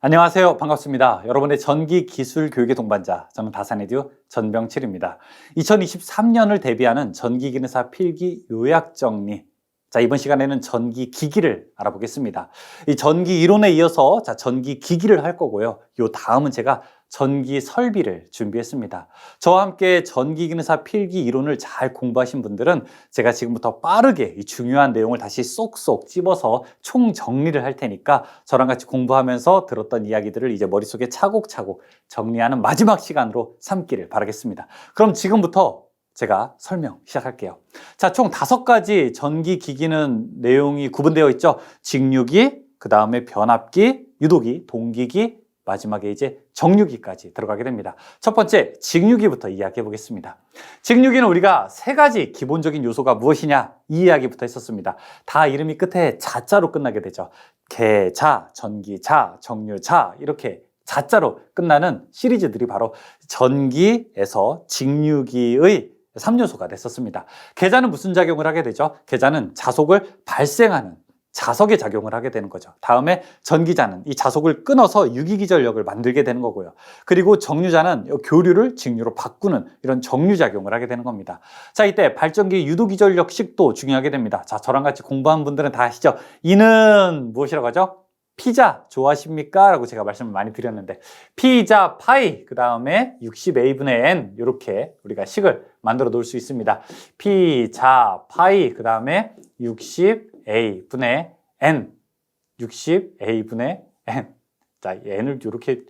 안녕하세요. 반갑습니다. 여러분의 전기 기술 교육의 동반자, 저는 다산에듀 전병칠입니다. 2023년을 대비하는 전기기능사 필기 요약 정리. 자, 이번 시간에는 전기 기기를 알아보겠습니다. 이 전기 이론에 이어서 전기 기기를 할 거고요. 요 다음은 제가 전기 설비를 준비했습니다. 저와 함께 전기기능사 필기 이론을 잘 공부하신 분들은 제가 지금부터 빠르게 이 중요한 내용을 다시 쏙쏙 찝어서 총정리를 할 테니까 저랑 같이 공부하면서 들었던 이야기들을 이제 머릿속에 차곡차곡 정리하는 마지막 시간으로 삼기를 바라겠습니다. 그럼 지금부터 제가 설명 시작할게요. 자, 총 5가지 전기 기기는 내용이 구분되어 있죠. 직류기, 그 다음에 변압기, 유도기, 동기기, 마지막에 이제 정류기까지 들어가게 됩니다. 첫 번째, 직류기부터 이야기해 보겠습니다. 직류기는 우리가 3가지 기본적인 요소가 무엇이냐, 이 이야기부터 했었습니다. 다 이름이 끝에 자자로 끝나게 되죠. 개자, 전기자, 정류자, 이렇게 자자로 끝나는 시리즈들이 바로 전기에서 직류기의 3요소가 됐었습니다. 계자는 무슨 작용을 하게 되죠? 계자는 자속을 발생하는 자석의 작용을 하게 되는 거죠. 다음에 전기자는 이 자속을 끊어서 유기기전력을 만들게 되는 거고요. 그리고 정류자는 교류를 직류로 바꾸는 이런 정류작용을 하게 되는 겁니다. 자, 이때 발전기 유도기전력식도 중요하게 됩니다. 자, 저랑 같이 공부한 분들은 다 아시죠? 이는 무엇이라고 하죠? 피자 좋아하십니까? 라고 제가 말씀을 많이 드렸는데, 피자 파이, 그 다음에 60a분의 n, 이렇게 우리가 식을 만들어 놓을 수 있습니다. 피자 파이, 그 다음에 60a분의 n, 60a분의 n. 자, n을 이렇게,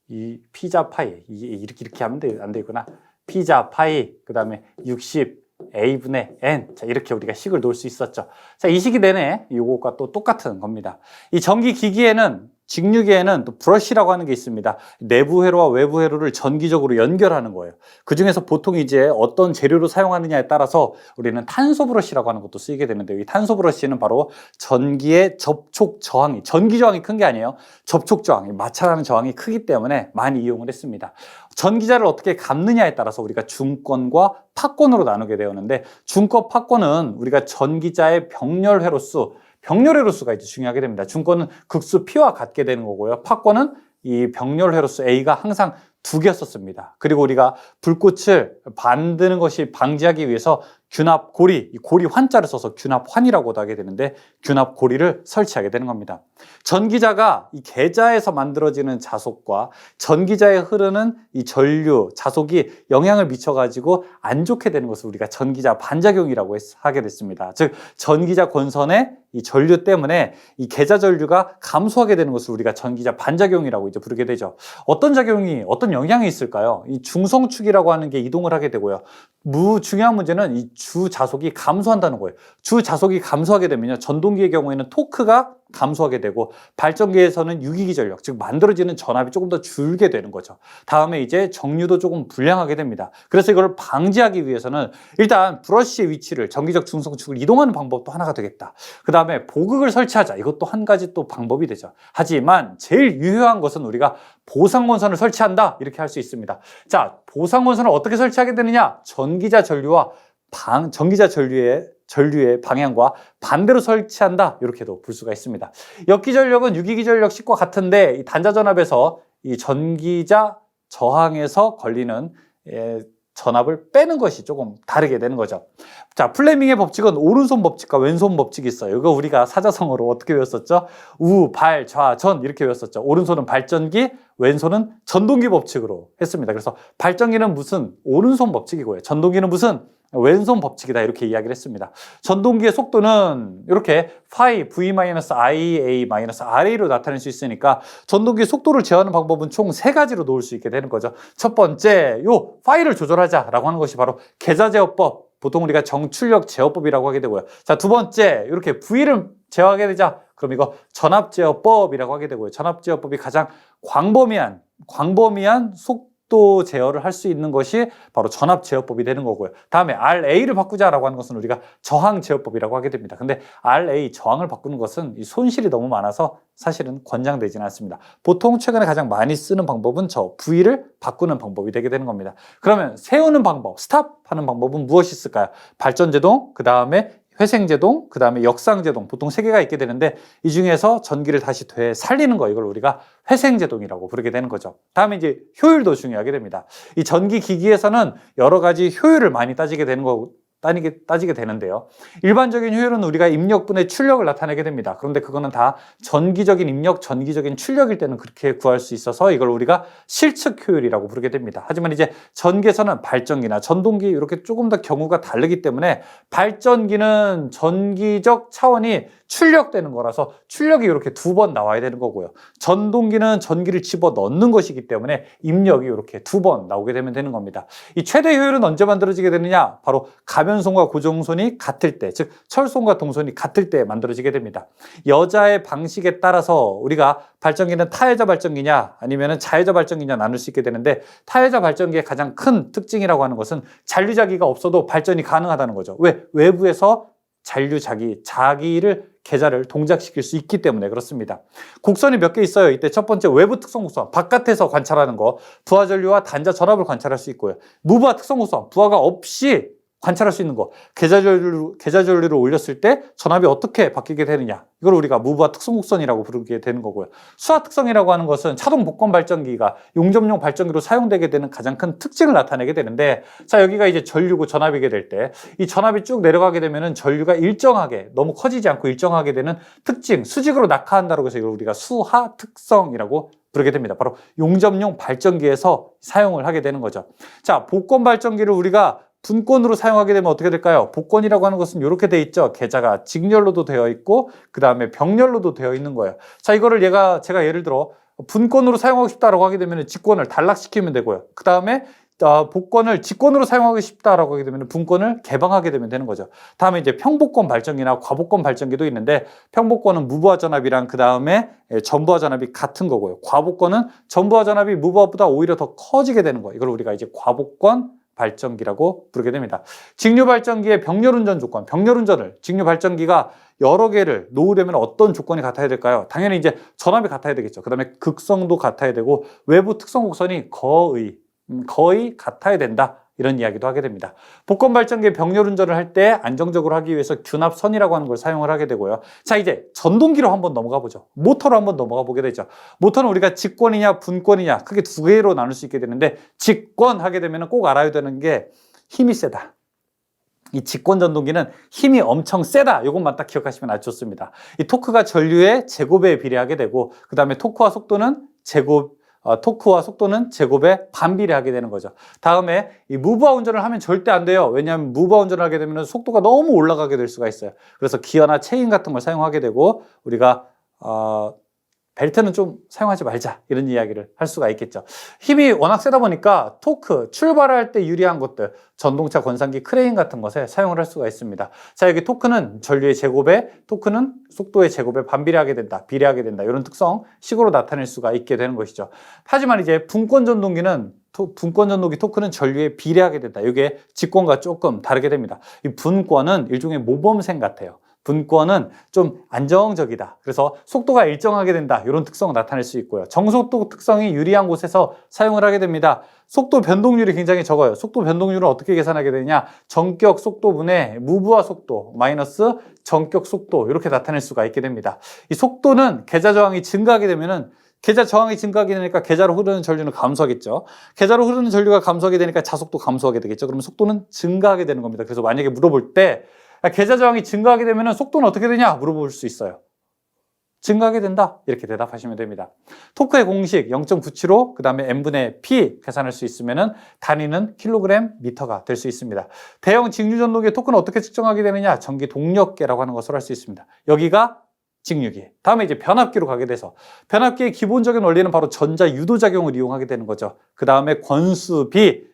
이 피자 파이, 이렇게 하면 안 되구나. 피자 파이, 그 다음에 60a분의 n. 자, 이렇게 우리가 식을 놓을 수 있었죠. 자, 이 시기 내내 이것과 또 똑같은 겁니다. 이 전기 기기에는, 직류기에는 또 브러쉬라고 하는 게 있습니다. 내부 회로와 외부 회로를 전기적으로 연결하는 거예요. 그 중에서 보통 이제 어떤 재료로 사용하느냐에 따라서 우리는 탄소 브러쉬라고 하는 것도 쓰이게 되는데요. 이 탄소 브러쉬는 바로 전기의 접촉 저항이, 전기 저항이 큰 게 아니에요. 접촉 저항이, 마찰하는 저항이 크기 때문에 많이 이용을 했습니다. 전기자를 어떻게 감느냐에 따라서 우리가 중권과 파권으로 나누게 되었는데, 중권, 파권은 우리가 전기자의 병렬 회로수, 병렬 회로수가 이제 중요하게 됩니다. 중권은 극수 P와 같게 되는 거고요. 파권은 이 병렬 회로수 A가 항상 2개였었습니다. 그리고 우리가 불꽃을 만드는 것이 방지하기 위해서 균합고리, 이 고리 환자를 써서 균합환이라고도 하게 되는데, 균합고리를 설치하게 되는 겁니다. 전기자가 이 계자에서 만들어지는 자속과 전기자에 흐르는 이 전류, 자속이 영향을 미쳐가지고 안 좋게 되는 것을 우리가 전기자 반작용이라고 하게 됐습니다. 즉, 전기자 권선의 이 전류 때문에 이 계자 전류가 감소하게 되는 것을 우리가 전기자 반작용이라고 이제 부르게 되죠. 어떤 작용이, 어떤 영향이 있을까요? 이 중성축이라고 하는 게 이동을 하게 되고요. 중요한 문제는 이 주 자속이 감소한다는 거예요. 주 자속이 감소하게 되면요, 전동기의 경우에는 토크가 감소하게 되고, 발전기에서는 유기기전력, 즉 만들어지는 전압이 조금 더 줄게 되는 거죠. 다음에 이제 정류도 조금 불량하게 됩니다. 그래서 이걸 방지하기 위해서는 일단 브러쉬의 위치를, 전기적 중성축을 이동하는 방법도 하나가 되겠다. 그 다음에 보극을 설치하자. 이것도 한 가지 또 방법이 되죠. 하지만 제일 유효한 것은 우리가 보상원선을 설치한다, 이렇게 할 수 있습니다. 자, 보상원선을 어떻게 설치하게 되느냐? 전기자 전류와 전기자 전류의 방향과 반대로 설치한다, 이렇게도 볼 수가 있습니다. 역기전력은 유기기전력식과 같은데, 이 단자전압에서 이 전기자 저항에서 걸리는 전압을 빼는 것이 조금 다르게 되는 거죠. 자, 플레밍의 법칙은 오른손 법칙과 왼손 법칙이 있어요. 이거 우리가 사자성어로 어떻게 외웠었죠? 우, 발, 좌, 전 이렇게 외웠었죠. 오른손은 발전기, 왼손은 전동기 법칙으로 했습니다. 그래서 발전기는 무슨 오른손 법칙이고요. 전동기는 무슨 왼손 법칙이다, 이렇게 이야기를 했습니다. 전동기의 속도는 이렇게 phi v-ia-ra로 나타낼 수 있으니까 전동기의 속도를 제어하는 방법은 총 3가지로 놓을 수 있게 되는 거죠. 첫 번째, 요 phi를 조절하자라고 하는 것이 바로 계자 제어법, 보통 우리가 정출력 제어법이라고 하게 되고요. 자, 두 번째, 이렇게 v를 제어하게 되자. 그럼 이거 전압 제어법이라고 하게 되고요. 전압 제어법이 가장 광범위한 속도 제어를 할 수 있는 것이 바로 전압 제어법이 되는 거고요. 다음에 RA를 바꾸자라고 하는 것은 우리가 저항 제어법이라고 하게 됩니다. 근데 RA, 저항을 바꾸는 것은 이 손실이 너무 많아서 사실은 권장되지는 않습니다. 보통 최근에 가장 많이 쓰는 방법은 저 V를 바꾸는 방법이 되게 되는 겁니다. 그러면 세우는 방법, 스탑하는 방법은 무엇이 있을까요? 발전제동, 그 다음에 회생제동, 그 다음에 역상제동, 보통 세 개가 있게 되는데 이 중에서 전기를 다시 되살리는 거, 이걸 우리가 회생제동이라고 부르게 되는 거죠. 다음에 이제 효율도 중요하게 됩니다. 이 전기 기기에서는 여러 가지 효율을 많이 따지게 되는데요. 일반적인 효율은 우리가 입력분의 출력을 나타내게 됩니다. 그런데 그거는 다 전기적인 입력, 전기적인 출력일 때는 그렇게 구할 수 있어서 이걸 우리가 실측 효율이라고 부르게 됩니다. 하지만 이제 전기에서는 발전기나 전동기 이렇게 조금 더 경우가 다르기 때문에 발전기는 전기적 차원이 출력되는 거라서 출력이 이렇게 두 번 나와야 되는 거고요. 전동기는 전기를 집어 넣는 것이기 때문에 입력이 이렇게 두 번 나오게 되는 겁니다. 이 최대 효율은 언제 만들어지게 되느냐? 바로 가변손과 고정손이 같을 때, 즉 철손과 동손이 같을 때 만들어지게 됩니다. 여자의 방식에 따라서 우리가 발전기는 타해자 발전기냐 아니면 자해자 발전기냐 나눌 수 있게 되는데, 타해자 발전기의 가장 큰 특징이라고 하는 것은 잔류자기가 없어도 발전이 가능하다는 거죠. 왜? 외부에서 자기를 계좌를 동작시킬 수 있기 때문에 그렇습니다. 곡선이 몇 개 있어요. 이때 첫 번째 외부 특성 곡선, 바깥에서 관찰하는 거, 부하 전류와 단자 전압을 관찰할 수 있고요. 무부하 특성 곡선, 부하가 없이 관찰할 수 있는 거, 계좌 전류를 올렸을 때 전압이 어떻게 바뀌게 되느냐, 이걸 우리가 무부하 특성 곡선이라고 부르게 되는 거고요. 수하 특성이라고 하는 것은 차동 복권 발전기가 용접용 발전기로 사용되게 되는 가장 큰 특징을 나타내게 되는데, 자, 여기가 이제 전류고 전압이게 될 때 이 전압이 쭉 내려가게 되면은 전류가 일정하게, 너무 커지지 않고 일정하게 되는 특징, 수직으로 낙하한다고 해서 이걸 우리가 수하 특성이라고 부르게 됩니다. 바로 용접용 발전기에서 사용을 하게 되는 거죠. 자, 복권 발전기를 우리가 분권으로 사용하게 되면 어떻게 될까요? 복권이라고 하는 것은 이렇게 돼 있죠. 계좌가 직렬로도 되어 있고 그 다음에 병렬로도 되어 있는 거예요. 자, 이거를 제가 예를 들어 분권으로 사용하고 싶다라고 하게 되면 직권을 단락시키면 되고요. 그 다음에 복권을 직권으로 사용하고 싶다라고 하게 되면 분권을 개방하게 되면 되는 거죠. 다음에 이제 평복권 발전기나 과복권 발전기도 있는데, 평복권은 무부하 전압이랑 그 다음에 전부하 전압이 같은 거고요. 과복권은 전부하 전압이 무부하보다 오히려 더 커지게 되는 거예요. 이걸 우리가 이제 과복권 발전기라고 부르게 됩니다. 직류 발전기의 병렬 운전 조건, 직류 발전기가 여러 개를 놓으려면 어떤 조건이 같아야 될까요? 당연히 이제 전압이 같아야 되겠죠. 그 다음에 극성도 같아야 되고 외부 특성 곡선이 거의 같아야 된다, 이런 이야기도 하게 됩니다. 복권 발전기의 병렬 운전을 할 때 안정적으로 하기 위해서 균합선이라고 하는 걸 사용을 하게 되고요. 자, 이제 전동기로 한번 넘어가 보죠. 모터로 한번 넘어가 보게 되죠. 모터는 우리가 직권이냐 분권이냐 크게 두 개로 나눌 수 있게 되는데, 직권 하게 되면 꼭 알아야 되는 게 힘이 세다. 이 직권 전동기는 힘이 엄청 세다. 이것만 딱 기억하시면 아주 좋습니다. 이 토크가 전류의 제곱에 비례하게 되고, 그 다음에 토크와 속도는 제곱에 반비례하게 되는 거죠. 다음에 이 무부하 운전을 하면 절대 안 돼요. 왜냐하면 무부하 운전을 하게 되면 속도가 너무 올라가게 될 수가 있어요. 그래서 기어나 체인 같은 걸 사용하게 되고, 우리가 벨트는 좀 사용하지 말자, 이런 이야기를 할 수가 있겠죠. 힘이 워낙 세다 보니까 토크, 출발할 때 유리한 것들, 전동차, 권상기, 크레인 같은 것에 사용을 할 수가 있습니다. 자, 여기 토크는 전류의 제곱에, 토크는 속도의 제곱에 비례하게 된다, 이런 특성 식으로 나타낼 수가 있게 되는 것이죠. 하지만 이제 분권 전동기 토크는 전류에 비례하게 된다. 이게 직권과 조금 다르게 됩니다. 이 분권은 일종의 모범생 같아요. 분권은 좀 안정적이다. 그래서 속도가 일정하게 된다. 이런 특성을 나타낼 수 있고요. 정속도 특성이 유리한 곳에서 사용을 하게 됩니다. 속도 변동률이 굉장히 적어요. 속도 변동률은 어떻게 계산하게 되냐? 전격 속도분의 무부하 속도 마이너스 전격 속도, 이렇게 나타낼 수가 있게 됩니다. 이 속도는 계좌 저항이 증가하게 되면은, 계좌 저항이 증가하게 되니까 계좌로 흐르는 전류는 감소하겠죠. 계좌로 흐르는 전류가 감소하게 되니까 자속도 감소하게 되겠죠. 그러면 속도는 증가하게 되는 겁니다. 그래서 만약에 물어볼 때 계좌 저항이 증가하게 되면 속도는 어떻게 되냐 물어볼 수 있어요. 증가하게 된다, 이렇게 대답하시면 됩니다. 토크의 공식 0.975, 그 다음에 n분의 p 계산할 수 있으면은 단위는 킬로그램 미터가 될 수 있습니다. 대형 직류 전동기의 토크는 어떻게 측정하게 되느냐? 전기 동력계라고 하는 것을 할 수 있습니다. 여기가 직류기. 다음에 이제 변압기로 가게 돼서, 변압기의 기본적인 원리는 바로 전자 유도작용을 이용하게 되는 거죠. 그 다음에 권수비,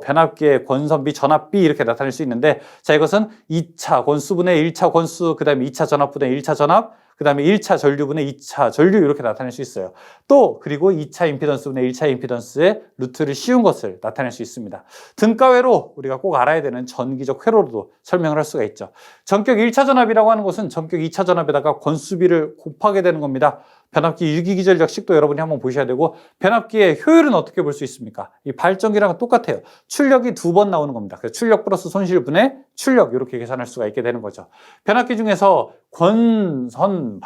변압기의 권선비, 전압비, 이렇게 나타낼 수 있는데, 자, 이것은 2차 권수분의 1차 권수, 그 다음에 2차 전압분의 1차 전압, 그 다음에 1차 전류분의 2차 전류, 이렇게 나타낼 수 있어요. 또 그리고 2차 임피던스분의 1차 임피던스의 루트를 씌운 것을 나타낼 수 있습니다. 등가회로 우리가 꼭 알아야 되는 전기적 회로로도 설명을 할 수가 있죠. 전격 1차 전압이라고 하는 것은 전격 2차 전압에다가 권수비를 곱하게 되는 겁니다. 변압기 유기기절력 식도 여러분이 한번 보셔야 되고, 변압기의 효율은 어떻게 볼 수 있습니까? 이 발전기랑 똑같아요. 출력이 두 번 나오는 겁니다. 그래서 출력 플러스 손실분의 출력 이렇게 계산할 수가 있게 되는 거죠. 변압기 중에서 권, 선,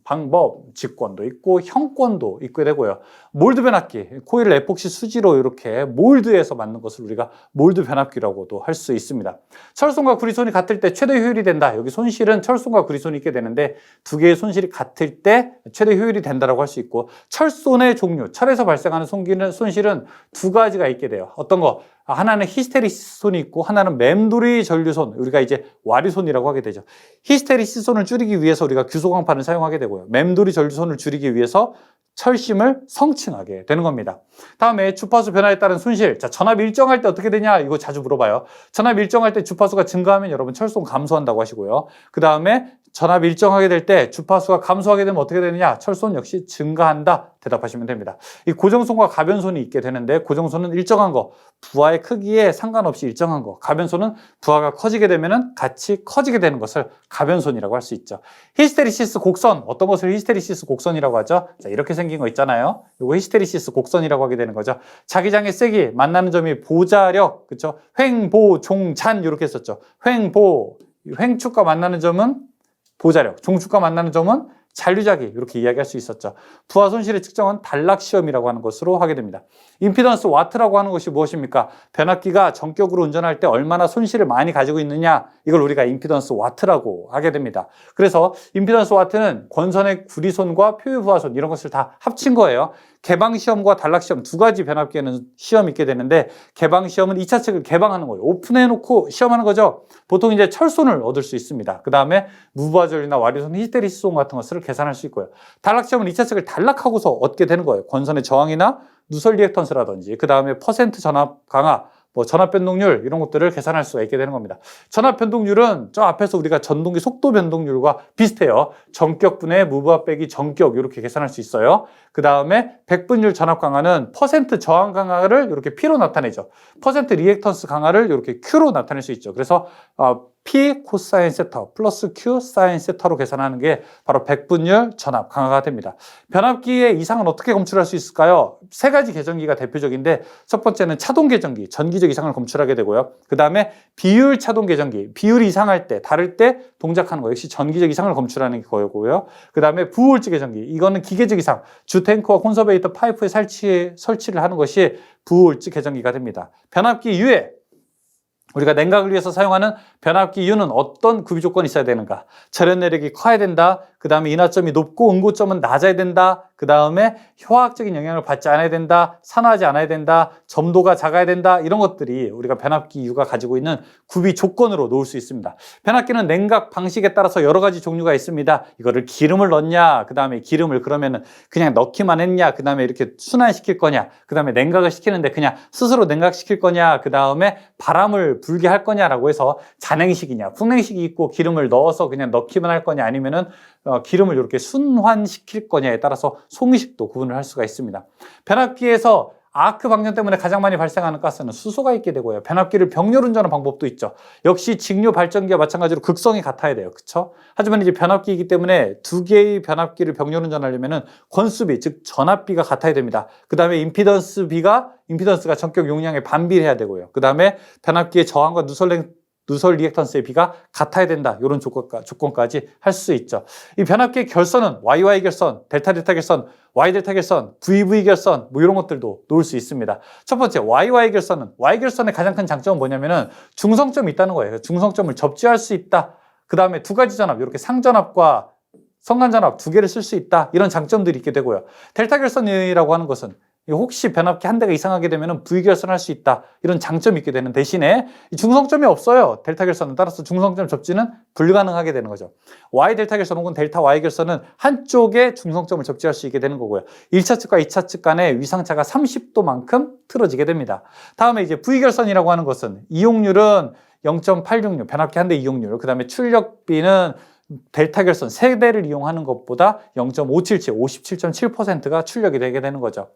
방법, 직권도 있고 형권도 있게 되고요. 몰드 변압기, 코일을 에폭시 수지로 이렇게 몰드해서 만든 것을 우리가 몰드 변압기라고도 할 수 있습니다. 철손과 구리손이 같을 때 최대 효율이 된다. 여기 손실은 철손과 구리손이 있게 되는데 두 개의 손실이 같을 때 최대 효율이 된다라고 할 수 있고, 철손의 종류, 철에서 발생하는 손실은 두 가지가 있게 돼요. 어떤 거? 하나는 히스테리시스 손이 있고 하나는 맴돌이 전류손, 우리가 이제 와리손이라고 하게 되죠. 히스테리시스 손을 줄이기 위해서 우리가 규소광판을 사용하게 되고요. 맴돌이 전류손을 줄이기 위해서 철심을 성층하게 되는 겁니다. 다음에 주파수 변화에 따른 손실. 자, 전압이 일정할 때 어떻게 되냐? 이거 자주 물어봐요. 전압이 일정할 때 주파수가 증가하면 여러분 철손 감소한다고 하시고요. 그 다음에 전압이 일정하게 될 때 주파수가 감소하게 되면 어떻게 되느냐? 철손 역시 증가한다. 대답하시면 됩니다. 이 고정손과 가변손이 있게 되는데, 고정손은 일정한 거, 부하의 크기에 상관없이 일정한 거, 가변손은 부하가 커지게 되면은 같이 커지게 되는 것을 가변손이라고 할 수 있죠. 히스테리시스 곡선, 어떤 것을 히스테리시스 곡선이라고 하죠? 자, 이렇게 생긴 거 있잖아요. 이거 히스테리시스 곡선이라고 하게 되는 거죠. 자기장의 세기, 만나는 점이 보자력, 그쵸? 횡, 보, 종, 잔 이렇게 했었죠. 횡, 보, 횡축과 만나는 점은 보자력, 종축과 만나는 점은 잔류자기, 이렇게 이야기할 수 있었죠. 부하 손실의 측정은 단락시험이라고 하는 것으로 하게 됩니다. 임피던스 와트라고 하는 것이 무엇입니까? 변압기가 전격으로 운전할 때 얼마나 손실을 많이 가지고 있느냐, 이걸 우리가 임피던스 와트라고 하게 됩니다. 그래서 임피던스 와트는 권선의 구리손과 표유 부하손 이런 것을 다 합친 거예요. 개방시험과 단락시험 두 가지 변압기에는 시험이 있게 되는데, 개방시험은 2차 측을 개방하는 거예요. 오픈해놓고 시험하는 거죠. 보통 이제 철손을 얻을 수 있습니다. 그 다음에 무부하전이나 와리손, 히스테리시손 같은 것을 계산할 수 있고요. 단락시험은 2차 측을 단락하고서 얻게 되는 거예요. 권선의 저항이나 누설 리액턴스라든지, 그 다음에 퍼센트 전압 강화, 전압 변동률 이런 것들을 계산할 수가 있게 되는 겁니다. 전압 변동률은 저 앞에서 우리가 전동기 속도 변동률과 비슷해요. 전격분의 무부하 빼기 전격 이렇게 계산할 수 있어요. 그 다음에 백분율 전압 강화는 퍼센트 저항 강화를 이렇게 P로 나타내죠. 퍼센트 리액턴스 강화를 이렇게 Q로 나타낼 수 있죠. 그래서 P 코사인 세타 플러스 Q 사인 세타로 계산하는 게 바로 백분율 전압 강화가 됩니다. 변압기의 이상은 어떻게 검출할 수 있을까요? 세 가지 계전기가 대표적인데, 첫 번째는 차동 계전기, 전기적 이상을 검출하게 되고요. 그 다음에 비율 차동 계전기, 비율이 이상할 때, 다를 때 동작하는 거 역시 전기적 이상을 검출하는 거고요. 그 다음에 부우울지 계전기, 이거는 기계적 이상, 주탱크와 콘서베이터 파이프에 설치를 하는 것이 부우울지 계전기가 됩니다. 변압기 유해, 우리가 냉각을 위해서 사용하는 변압기 U는 어떤 구비 조건이 있어야 되는가? 절연 내력이 커야 된다. 그 다음에 인하점이 높고 응고점은 낮아야 된다. 그 다음에 화학적인 영향을 받지 않아야 된다. 산화하지 않아야 된다. 점도가 작아야 된다. 이런 것들이 우리가 변압기 U가 가지고 있는 구비 조건으로 놓을 수 있습니다. 변압기는 냉각 방식에 따라서 여러 가지 종류가 있습니다. 이거를 기름을 넣냐, 그 다음에 기름을 그러면은 그냥 넣기만 했냐, 그 다음에 이렇게 순환시킬 거냐, 그 다음에 냉각을 시키는데 그냥 스스로 냉각시킬 거냐, 그 다음에 바람을 불게 할 거냐라고 해서 잔행식이냐, 풍냉식이 있고, 기름을 넣어서 그냥 넣기만 할 거냐, 아니면은 기름을 이렇게 순환시킬 거냐에 따라서 송이식도 구분을 할 수가 있습니다. 변압기에서 아크 방전 때문에 가장 많이 발생하는 가스는 수소가 있게 되고요. 변압기를 병렬 운전하는 방법도 있죠. 역시 직류 발전기와 마찬가지로 극성이 같아야 돼요. 그렇죠? 하지만 이제 변압기이기 때문에 두 개의 변압기를 병렬 운전하려면은 권수비, 즉 전압비가 같아야 됩니다. 그 다음에 임피던스가 전격 용량에 반비례해야 되고요. 그 다음에 변압기의 저항과 누설 리액턴스의 비가 같아야 된다. 이런 조건까지 할 수 있죠. 이 변압기의 결선은 YY 결선, 델타 결선, Y 델타 결선, VV 결선 이런 것들도 놓을 수 있습니다. 첫 번째 YY 결선은, Y 결선의 가장 큰 장점은 뭐냐면은 중성점이 있다는 거예요. 중성점을 접지할 수 있다. 그 다음에 두 가지 전압, 이렇게 상전압과 성간전압 두 개를 쓸 수 있다. 이런 장점들이 있게 되고요. 델타 결선이라고 하는 것은 혹시 변압기 한 대가 이상하게 되면 V결선할 수 있다. 이런 장점이 있게 되는 대신에 중성점이 없어요. 델타 결선은. 따라서 중성점 접지는 불가능하게 되는 거죠. Y 델타 결선 혹은 델타 Y 결선은 한쪽에 중성점을 접지할 수 있게 되는 거고요. 1차 측과 2차 측 간의 위상차가 30도만큼 틀어지게 됩니다. 다음에 이제 V결선이라고 하는 것은 이용률은 0.866, 변압기 한 대 이용률, 그 다음에 출력비는 델타 결선 세 대를 이용하는 것보다 0.577, 57.7%가 출력이 되게 되는 거죠.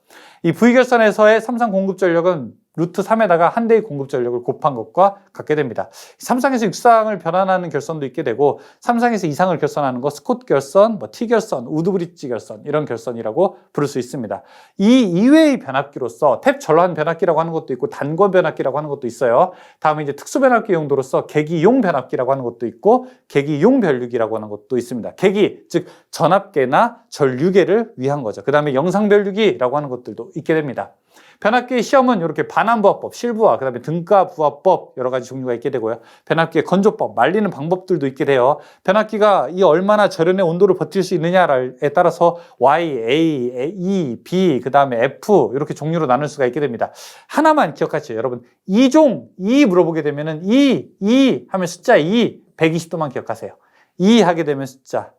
이 V결선에서의 삼상 공급 전력은 루트 3에다가 한 대의 공급 전력을 곱한 것과 같게 됩니다. 3상에서 6상을 변환하는 결선도 있게 되고 3상에서 2상을 결선하는 거 스콧 결선, 뭐 T 결선, 우드브리지 결선 이런 결선이라고 부를 수 있습니다. 이 이외의 변압기로서 탭 전환 변압기라고 하는 것도 있고 단권 변압기라고 하는 것도 있어요. 다음에 이제 특수 변압기 용도로서 계기용 변압기라고 하는 것도 있고 계기용 변류기라고 하는 것도 있습니다. 계기, 즉 전압계나 전류계를 위한 거죠. 그 다음에 영상 변류기라고 하는 것들도 있게 됩니다. 변압기의 시험은 이렇게 반환부하법, 실부하, 그 다음에 등가부하법 여러 가지 종류가 있게 되고요. 변압기의 건조법, 말리는 방법들도 있게 돼요. 변압기가 이 얼마나 절연의 온도를 버틸 수 있느냐에 따라서 Y, A, E, B, 그 다음에 F 이렇게 종류로 나눌 수가 있게 됩니다. 하나만 기억하시죠. 여러분 2종, 2 물어보게 되면은 2 하면 숫자 2, 120도만 기억하세요. 2 하게 되면 숫자.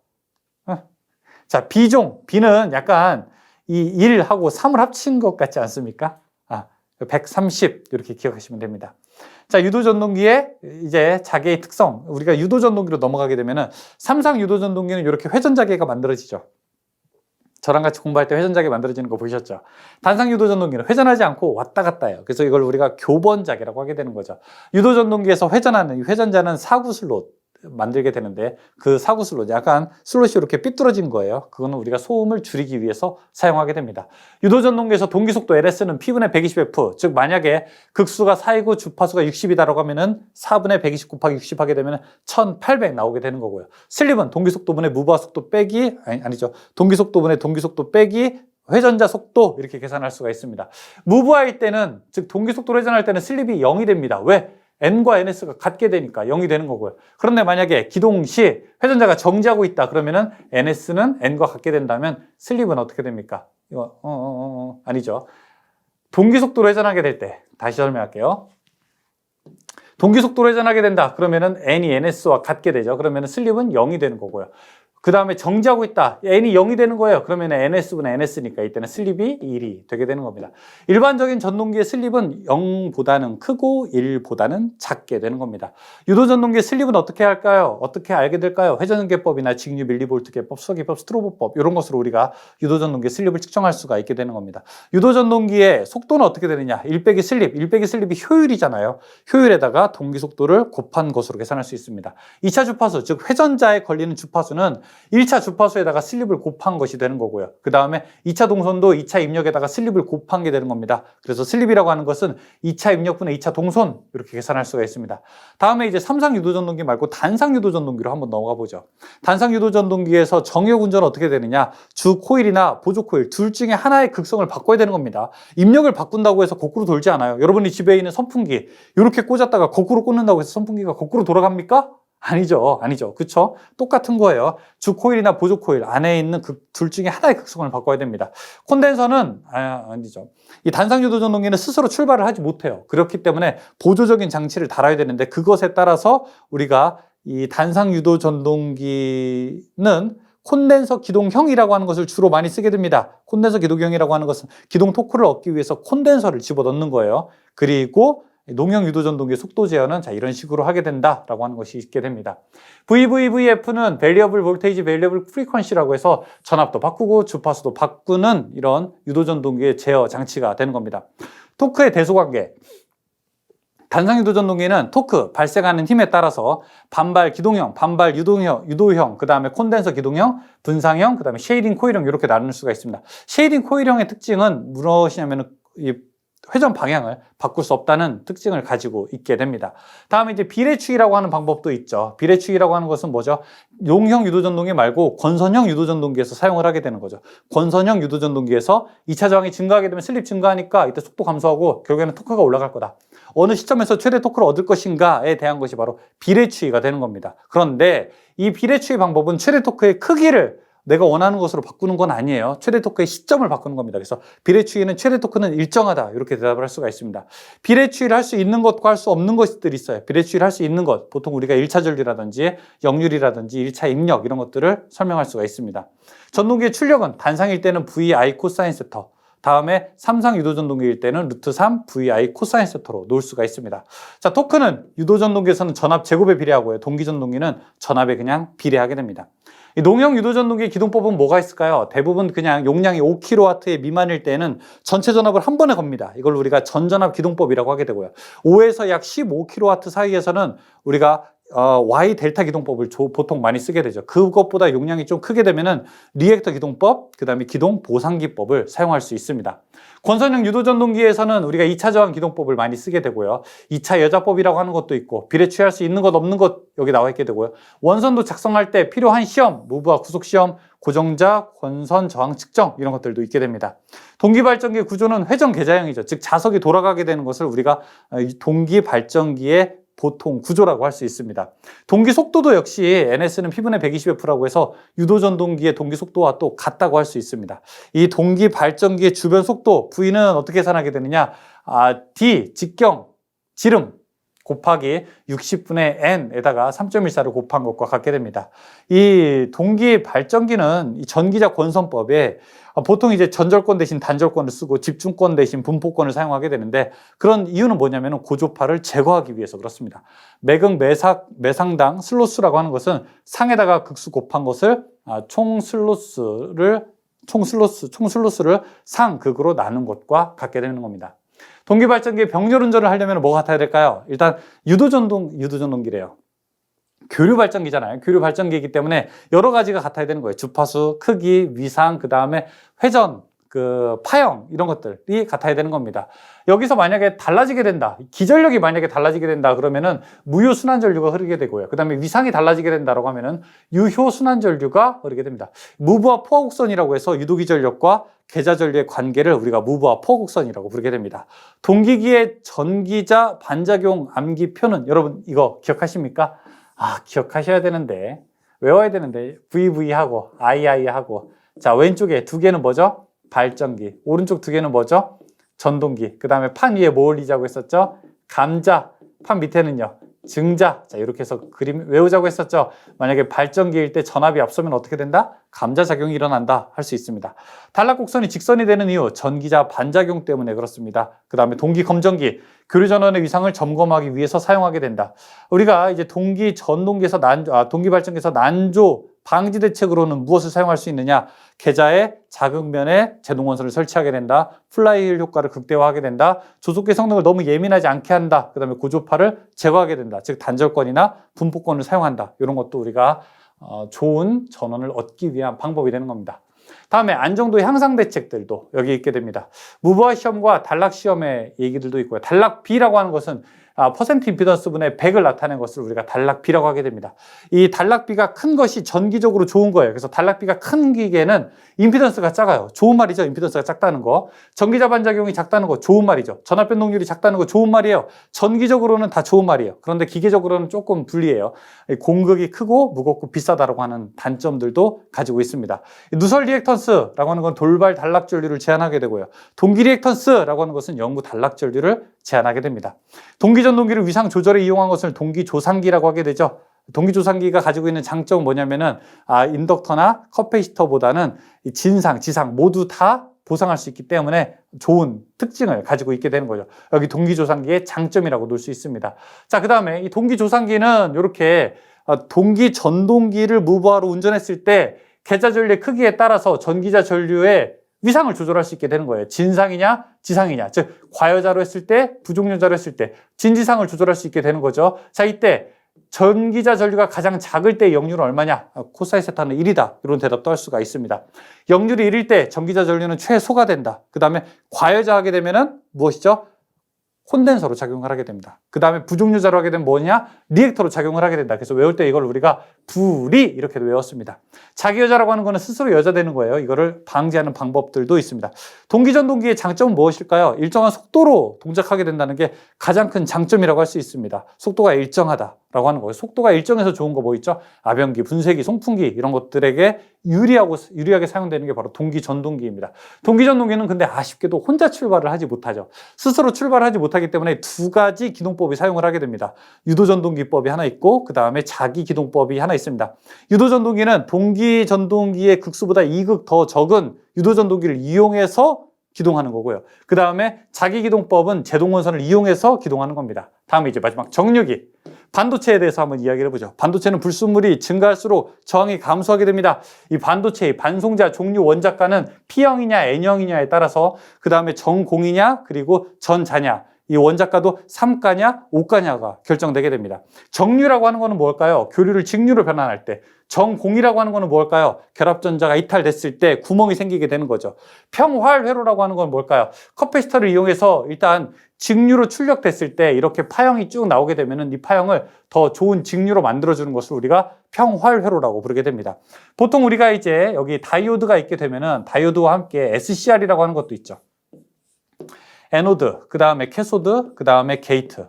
자, B종, B는 약간 이 1하고 3을 합친 것 같지 않습니까? 130 이렇게 기억하시면 됩니다. 자, 유도전동기의 이제 자개의 특성, 우리가 유도전동기로 넘어가게 되면은 3상 유도전동기는 이렇게 회전자개가 만들어지죠. 저랑 같이 공부할 때 회전자개 만들어지는 거 보셨죠? 단상 유도전동기는 회전하지 않고 왔다 갔다 해요. 그래서 이걸 우리가 교번자개라고 하게 되는 거죠. 유도전동기에서 회전하는 이 회전자는 사구 슬롯 만들게 되는데 그 사구 슬롯, 약간 슬롯이 이렇게 삐뚤어진 거예요. 그거는 우리가 소음을 줄이기 위해서 사용하게 됩니다. 유도전동기에서 동기속도 LS는 P분의 120F, 즉 만약에 극수가 4이고 주파수가 60이다라고 하면은 4분의 120 곱하기 60 하게 되면 1800 나오게 되는 거고요. 슬립은 동기속도분의 무브화 속도 빼기, 아니죠. 동기속도분의 동기속도 빼기 회전자 속도 이렇게 계산할 수가 있습니다. 무브화일 때는, 즉 동기속도로 회전할 때는 슬립이 0이 됩니다. 왜? N과 NS가 같게 되니까 0이 되는 거고요. 그런데 만약에 기동 시 회전자가 정지하고 있다 그러면은 NS는 N과 같게 된다면 슬립은 어떻게 됩니까? 이거 아니죠. 동기속도로 회전하게 될 때 다시 설명할게요. 동기속도로 회전하게 된다 그러면은 N이 NS와 같게 되죠. 그러면은 슬립은 0이 되는 거고요. 그 다음에 정지하고 있다. N이 0이 되는 거예요. 그러면 NS분의 NS니까 이때는 슬립이 1이 되게 되는 겁니다. 일반적인 전동기의 슬립은 0보다는 크고 1보다는 작게 되는 겁니다. 유도전동기의 슬립은 어떻게 할까요? 어떻게 알게 될까요? 회전계법이나 직류 밀리볼트계법, 수소계법, 스트로보법 이런 것으로 우리가 유도전동기의 슬립을 측정할 수가 있게 되는 겁니다. 유도전동기의 속도는 어떻게 되느냐? 1 빼기 슬립, 1 빼기 슬립이 효율이잖아요. 효율에다가 동기속도를 곱한 것으로 계산할 수 있습니다. 2차 주파수, 즉 회전자에 걸리는 주파수는 1차 주파수에다가 슬립을 곱한 것이 되는 거고요. 그 다음에 2차 동선도 2차 입력에다가 슬립을 곱한 게 되는 겁니다. 그래서 슬립이라고 하는 것은 2차 입력분의 2차 동선 이렇게 계산할 수가 있습니다. 다음에 이제 3상 유도전동기 말고 단상 유도전동기로 한번 넘어가 보죠. 단상 유도전동기에서 정역 운전은 어떻게 되느냐? 주 코일이나 보조 코일 둘 중에 하나의 극성을 바꿔야 되는 겁니다. 입력을 바꾼다고 해서 거꾸로 돌지 않아요. 여러분이 집에 있는 선풍기 이렇게 꽂았다가 거꾸로 꽂는다고 해서 선풍기가 거꾸로 돌아갑니까? 아니죠. 그쵸? 똑같은 거예요. 주 코일이나 보조 코일 안에 있는 둘 중에 하나의 극성을 바꿔야 됩니다. 콘덴서는, 아니죠. 이 단상 유도전동기는 스스로 출발을 하지 못해요. 그렇기 때문에 보조적인 장치를 달아야 되는데 그것에 따라서 우리가 이 단상 유도전동기는 콘덴서 기동형이라고 하는 것을 주로 많이 쓰게 됩니다. 콘덴서 기동형이라고 하는 것은 기동 토크를 얻기 위해서 콘덴서를 집어넣는 거예요. 그리고 농형 유도전동기의 속도 제어는 이런 식으로 하게 된다라고 하는 것이 있게 됩니다. VVVF는 Variable Voltage Variable Frequency라고 해서 전압도 바꾸고 주파수도 바꾸는 이런 유도전동기의 제어 장치가 되는 겁니다. 토크의 대소관계. 단상 유도전동기는 토크, 발생하는 힘에 따라서 반발 기동형, 반발 유도형, 그 다음에 콘덴서 기동형, 분상형, 그 다음에 쉐이딩 코일형 이렇게 나눌 수가 있습니다. 쉐이딩 코일형의 특징은 무엇이냐면 회전 방향을 바꿀 수 없다는 특징을 가지고 있게 됩니다. 다음에 이제 비례추기라고 하는 방법도 있죠. 비례추기라고 하는 것은 뭐죠? 용형 유도전동기 말고 권선형 유도전동기에서 사용을 하게 되는 거죠. 권선형 유도전동기에서 2차 저항이 증가하게 되면 슬립 증가하니까 이때 속도 감소하고 결국에는 토크가 올라갈 거다. 어느 시점에서 최대 토크를 얻을 것인가에 대한 것이 바로 비례추기가 되는 겁니다. 그런데 이 비례추기 방법은 최대 토크의 크기를 내가 원하는 것으로 바꾸는 건 아니에요. 최대 토크의 시점을 바꾸는 겁니다. 그래서 비례추기는 최대 토크는 일정하다 이렇게 대답을 할 수가 있습니다. 비례추기를 할 수 있는 것과 할 수 없는 것들이 있어요. 비례추기를 할 수 있는 것, 보통 우리가 1차 전류라든지 역률이라든지 1차 입력 이런 것들을 설명할 수가 있습니다. 전동기의 출력은 단상일 때는 VI 코사인 세터, 다음에 3상 유도전동기일 때는 루트 3 VI 코사인 세터로 놓을 수가 있습니다. 자, 토크는 유도전동기에서는 전압 제곱에 비례하고요. 동기전동기는 전압에 그냥 비례하게 됩니다. 이 농형 유도전동기 기동법은 뭐가 있을까요? 대부분 그냥 용량이 5kW 미만일 때는 전체 전압을 한 번에 겁니다. 이걸 우리가 전전압 기동법이라고 하게 되고요. 5에서 약 15kW 사이에서는 우리가 Y 델타 기동법을 보통 많이 쓰게 되죠. 그것보다 용량이 좀 크게 되면은 리액터 기동법, 그 다음에 기동 보상기법을 사용할 수 있습니다. 권선형 유도전동기에서는 우리가 2차 저항 기동법을 많이 쓰게 되고요. 2차 여자법이라고 하는 것도 있고, 비례 취할 수 있는 것 없는 것 여기 나와 있게 되고요. 원선도 작성할 때 필요한 시험, 무브와 구속 시험, 고정자, 권선 저항 측정 이런 것들도 있게 됩니다. 동기발전기의 구조는 회전 계자형이죠. 즉 자석이 돌아가게 되는 것을 우리가 동기발전기의 보통 구조라고 할 수 있습니다. 동기 속도도 역시 NS는 P분의 120F라고 해서 유도전동기의 동기 속도와 또 같다고 할 수 있습니다. 이 동기 발전기의 주변 속도 V는 어떻게 계산하게 되느냐? D 직경 지름 곱하기 60분의 N에다가 3.14를 곱한 것과 같게 됩니다. 이 동기 발전기는 이 전기자 권선법에 보통 이제 전절권 대신 단절권을 쓰고 집중권 대신 분포권을 사용하게 되는데, 그런 이유는 뭐냐면 고조파를 제거하기 위해서 그렇습니다. 매극 매상당 슬로스라고 하는 것은 상에다가 극수 곱한 것을 총슬로스를 상극으로 나눈 것과 같게 되는 겁니다. 동기발전기의 병렬 운전을 하려면 뭐가 같아야 될까요? 일단 유도전동기래요. 교류발전기잖아요. 교류발전기이기 때문에 여러 가지가 같아야 되는 거예요. 주파수, 크기, 위상, 그 다음에 회전, 파형 이런 것들이 같아야 되는 겁니다. 여기서 만약에 달라지게 된다, 기전력이 만약에 달라지게 된다 그러면은 무효순환전류가 흐르게 되고요. 그 다음에 위상이 달라지게 된다라고 하면은 유효순환전류가 흐르게 됩니다. 무브와 포화곡선이라고 해서 유도기전력과 계자전류의 관계를 우리가 무브와 포화곡선이라고 부르게 됩니다. 동기기의 전기자 반작용 암기표는 여러분 이거 기억하십니까? 기억하셔야 되는데, 외워야 되는데, VV하고 II하고, 자, 왼쪽에 두 개는 뭐죠? 발전기. 오른쪽 두 개는 뭐죠? 전동기. 그 다음에 판 위에 뭐 올리자고 했었죠? 감자. 판 밑에는요? 증자. 자, 이렇게 해서 그림 외우자고 했었죠? 만약에 발전기일 때 전압이 앞서면 어떻게 된다? 감자작용이 일어난다 할 수 있습니다. 단락곡선이 직선이 되는 이유, 전기자 반작용 때문에 그렇습니다. 그 다음에 동기검정기, 교류전원의 위상을 점검하기 위해서 사용하게 된다. 우리가 이제 동기발전기에서 난조 방지 대책으로는 무엇을 사용할 수 있느냐? 계자의 자극면에 제동원선을 설치하게 된다. 플라이휠 효과를 극대화하게 된다. 조속계 성능을 너무 예민하지 않게 한다. 그 다음에 고조파를 제거하게 된다. 즉 단절권이나 분포권을 사용한다. 이런 것도 우리가 좋은 전원을 얻기 위한 방법이 되는 겁니다. 다음에 안정도 향상 대책들도 여기 있게 됩니다. 무브화 시험과 단락 시험의 얘기들도 있고요. 단락 B라고 하는 것은 퍼센트 임피던스 분의 100을 나타낸 것을 우리가 단락 B라고 하게 됩니다. 이 단락 B가 큰 것이 전기적으로 좋은 거예요. 그래서 단락 B가 큰 기계는 임피던스가 작아요. 좋은 말이죠. 임피던스가 작다는 거. 전기자 반작용이 작다는 거 좋은 말이죠. 전압 변동률이 작다는 거 좋은 말이에요. 전기적으로는 다 좋은 말이에요. 그런데 기계적으로는 조금 불리해요. 공극이 크고 무겁고 비싸다라고 하는 단점들도 가지고 있습니다. 누설 리액턴스라고 하는 건 돌발 단락 전류를 제한하게 되고요. 동기 리액턴스라고 하는 것은 영구 단락 전류를 제한하게 됩니다. 동기전동기를 위상 조절에 이용한 것을 동기조상기라고 하게 되죠. 동기조상기가 가지고 있는 장점은 뭐냐면은 인덕터나 커패시터보다는 진상, 지상 모두 다 보상할 수 있기 때문에 좋은 특징을 가지고 있게 되는 거죠. 여기 동기조상기의 장점이라고 놓을 수 있습니다. 자, 그 다음에 이 동기조상기는 이렇게 동기전동기를 무브화로 운전했을 때 계자 전류의 크기에 따라서 전기자 전류의 위상을 조절할 수 있게 되는 거예요. 진상이냐 지상이냐, 즉 과여자로 했을 때 부종료자로 했을 때 진지상을 조절할 수 있게 되는 거죠. 자, 이때 전기자 전류가 가장 작을 때 역률은 얼마냐? 코사인 세타는 1이다. 이런 대답도 할 수가 있습니다. 역률이 1일 때 전기자 전류는 최소가 된다. 그 다음에 과여자하게 되면은 무엇이죠? 콘덴서로 작용을 하게 됩니다. 그 다음에 부종료자로 하게 되면 뭐냐? 리액터로 작용을 하게 된다. 그래서 외울 때 이걸 우리가 불이 이렇게도 외웠습니다. 자기 여자라고 하는 거는 스스로 여자 되는 거예요. 이거를 방지하는 방법들도 있습니다. 동기전동기의 장점은 무엇일까요? 일정한 속도로 동작하게 된다는 게 가장 큰 장점이라고 할 수 있습니다. 속도가 일정하다라고 하는 거예요. 속도가 일정해서 좋은 거 뭐 있죠? 아변기, 분쇄기, 송풍기 이런 것들에게 유리하게 사용되는 게 바로 동기전동기입니다. 동기전동기는 근데 아쉽게도 혼자 출발을 하지 못하죠. 스스로 출발하지 못하기 때문에 두 가지 기동법이 사용을 하게 됩니다. 유도전동기법이 하나 있고 그 다음에 자기 기동법이 하나 있습니다. 유도전동기는 동기전동기의 극수보다 2극 더 적은 유도전동기를 이용해서 기동하는 거고요. 그 다음에 자기 기동법은 제동원선을 이용해서 기동하는 겁니다. 다음에 이제 마지막 정류기. 반도체에 대해서 한번 이야기를 해보죠. 반도체는 불순물이 증가할수록 저항이 감소하게 됩니다. 이 반도체의 반송자 종류 원자가는 P형이냐 N형이냐에 따라서 그 다음에 전공이냐 그리고 전자냐 이 원자가도 3가냐 5가냐가 결정되게 됩니다. 정류라고 하는 거는 뭘까요? 교류를 직류로 변환할 때. 정공이라고 하는 거는 뭘까요? 결합전자가 이탈됐을 때 구멍이 생기게 되는 거죠. 평활회로라고 하는 건 뭘까요? 커패시터를 이용해서 일단 직류로 출력됐을 때 이렇게 파형이 쭉 나오게 되면은 이 파형을 더 좋은 직류로 만들어주는 것을 우리가 평활회로라고 부르게 됩니다. 보통 우리가 이제 여기 다이오드가 있게 되면은 다이오드와 함께 SCR이라고 하는 것도 있죠. 에노드, 그 다음에 캐소드, 그 다음에 게이트.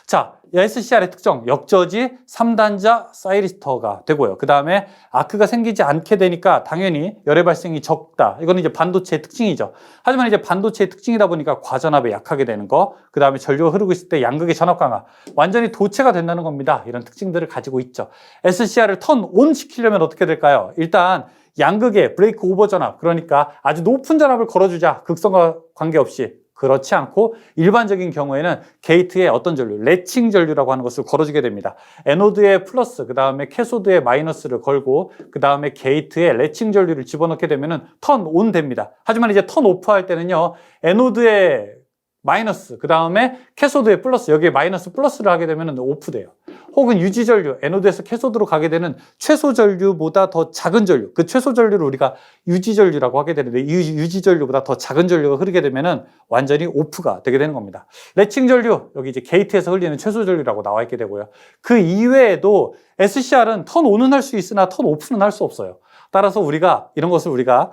자, SCR의 특정, 역저지 3단자 사이리스터가 되고요. 그 다음에 아크가 생기지 않게 되니까 당연히 열의 발생이 적다. 이거는 이제 반도체의 특징이죠. 하지만 이제 반도체의 특징이다 보니까 과전압에 약하게 되는 거, 그 다음에 전류가 흐르고 있을 때 양극의 전압 강화, 완전히 도체가 된다는 겁니다. 이런 특징들을 가지고 있죠. SCR을 턴 온 시키려면 어떻게 될까요? 일단 양극의 브레이크 오버 전압, 그러니까 아주 높은 전압을 걸어주자. 극성과 관계없이. 그렇지 않고 일반적인 경우에는 게이트에 어떤 전류, 레칭 전류라고 하는 것을 걸어주게 됩니다. 에노드에 플러스, 그 다음에 캐소드에 마이너스를 걸고 그 다음에 게이트에 레칭 전류를 집어넣게 되면 턴 온 됩니다. 하지만 이제 턴 오프 할 때는요, 에노드에 마이너스, 그 다음에 캐소드에 플러스, 여기에 마이너스 플러스를 하게 되면 오프돼요. 혹은 유지 전류, 에노드에서 캐소드로 가게 되는 최소 전류보다 더 작은 전류, 그 최소 전류를 우리가 유지 전류라고 하게 되는데 이 유지 전류보다 더 작은 전류가 흐르게 되면은 완전히 오프가 되게 되는 겁니다. 레칭 전류, 여기 이제 게이트에서 흘리는 최소 전류라고 나와 있게 되고요. 그 이외에도 SCR은 턴 온은 할 수 있으나 턴 오프는 할 수 없어요. 따라서 우리가 이런 것을 우리가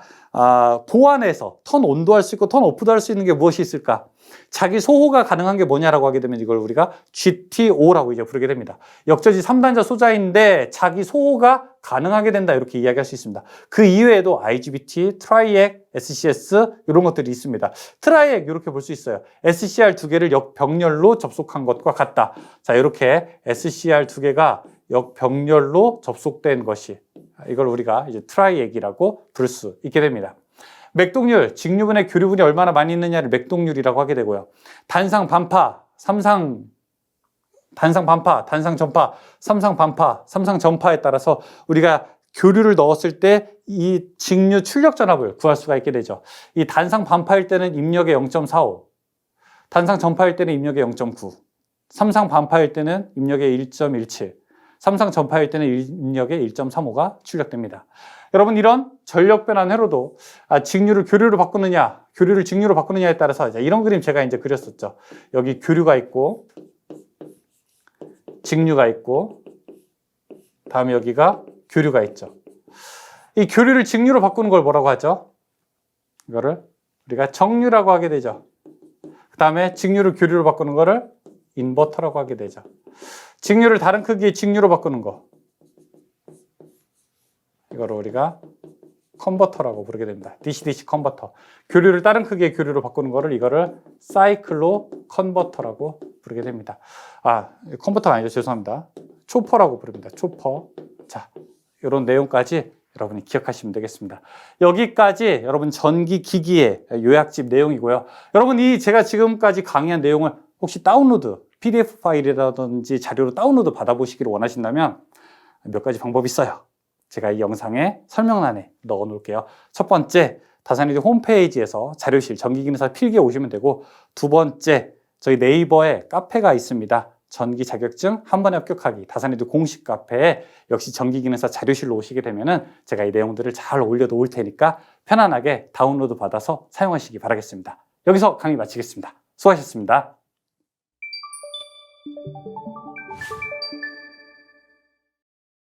보완해서 턴 온도 할 수 있고 턴 오프도 할 수 있는 게 무엇이 있을까? 자기 소호가 가능한 게 뭐냐라고 하게 되면 이걸 우리가 GTO라고 이제 부르게 됩니다. 역저지 3단자 소자인데 자기 소호가 가능하게 된다 이렇게 이야기할 수 있습니다. 그 이외에도 IGBT, 트라이액, SCS 이런 것들이 있습니다. 트라이액 이렇게 볼 수 있어요. SCR 두 개를 역병렬로 접속한 것과 같다. 자, 이렇게 SCR 두 개가 역병렬로 접속된 것이 이걸 우리가 이제 트라이액이라고 부를 수 있게 됩니다. 맥동률, 직류분의 교류분이 얼마나 많이 있느냐를 맥동률이라고 하게 되고요. 단상 반파, 단상 반파, 단상 전파, 삼상 반파, 삼상 전파에 따라서 우리가 교류를 넣었을 때 이 직류 출력 전압을 구할 수가 있게 되죠. 이 단상 반파일 때는 입력의 0.45, 단상 전파일 때는 입력의 0.9, 삼상 반파일 때는 입력의 1.17, 삼상 전파일 때는 입력의 1.35가 출력됩니다. 여러분, 이런 전력 변환 회로도 직류를 교류로 바꾸느냐, 교류를 직류로 바꾸느냐에 따라서 이런 그림 제가 이제 그렸었죠. 여기 교류가 있고, 직류가 있고, 다음에 여기가 교류가 있죠. 이 교류를 직류로 바꾸는 걸 뭐라고 하죠? 이거를 우리가 정류라고 하게 되죠. 그 다음에 직류를 교류로 바꾸는 거를 인버터라고 하게 되죠. 직류를 다른 크기의 직류로 바꾸는 거, 이거를 우리가 컨버터라고 부르게 됩니다. DC-DC 컨버터. 교류를 다른 크기의 교류로 바꾸는 거를 이거를 사이클로 컨버터라고 부르게 됩니다. 컨버터가 아니죠. 죄송합니다. 초퍼라고 부릅니다. 초퍼. 자, 이런 내용까지 여러분이 기억하시면 되겠습니다. 여기까지 여러분 전기기기의 요약집 내용이고요. 여러분, 이 제가 지금까지 강의한 내용을 혹시 다운로드, PDF 파일이라든지 자료로 다운로드 받아보시기를 원하신다면 몇 가지 방법이 있어요. 제가 이 영상의 설명란에 넣어 놓을게요. 첫 번째, 다산이드 홈페이지에서 자료실 전기기능사 필기에 오시면 되고, 두 번째, 저희 네이버에 카페가 있습니다. 전기 자격증 한 번에 합격하기 다산이드 공식 카페에 역시 전기기능사 자료실로 오시게 되면은 제가 이 내용들을 잘 올려 놓을 테니까 편안하게 다운로드 받아서 사용하시기 바라겠습니다. 여기서 강의 마치겠습니다. 수고하셨습니다.